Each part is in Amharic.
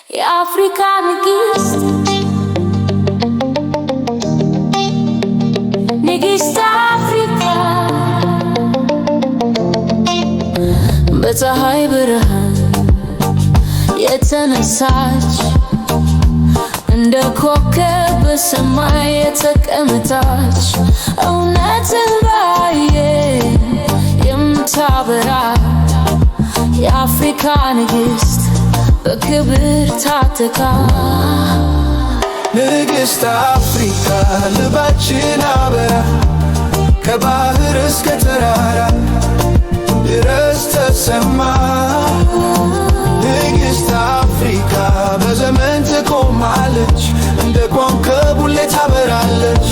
የአፍሪካ ንግሥት ንግሥት አፍሪካ በፀሐይ ብርሃን የተነሳች እንደ ኮከብ በሰማይ የተቀመጠች እውነትን ባየን የምታበራ የአፍሪካ ንግሥት በክብር ታተካ። ንግሥት አፍሪካ ልባችን አበራ ከባህር እስከ ተራራ ድረስ ተሰማ። ንግሥት አፍሪካ በዘመን ትቆማለች እንደ ኮከብ ሁሌ ታበራለች።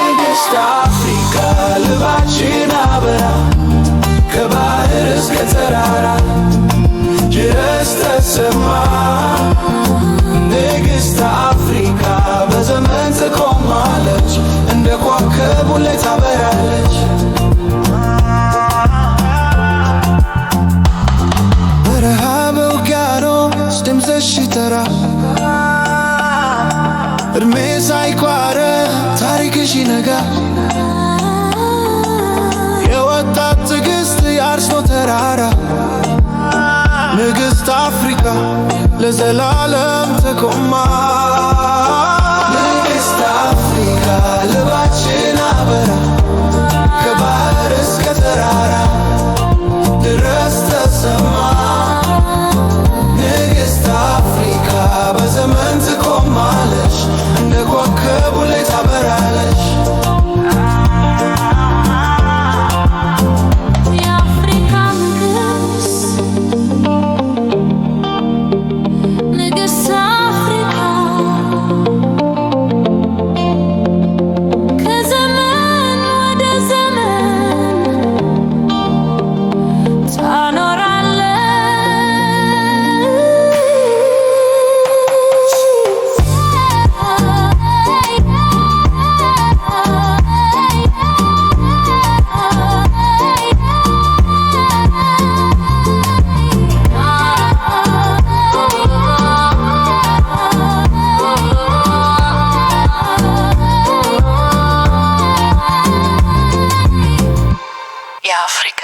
ንግሥት አፍሪካ ልባችን አበራ ከባህር እስከ ተራራ ድረስ ተሰማ። ንግሥት አፍሪካ በዘመን ትቆማለች እንደ ኮከብ ሁሌ ታበራለች። በረሃ በውቅያኖስ ድምፅሽ ይጠራ እድሜ ሳይቋረጥ ታሪክሽ ይነጋ። የወጣት ትዕግሥት የአርሶ ተራራ ንግሥት አፍሪካ ለዘላለም ተቆማ። ንግሥት አፍሪካ ልባችን አበራ ከባህር እስከ ተራራ ድረስ ተሰማ። ንግሥት አፍሪካ በዘመን ትቆማለች እንደ ኮከብ ሁሌ ታበራለች። የአፍሪካ ንግሥት አፍሪካ ከዘመን ወደ ዘመን የአፍሪካ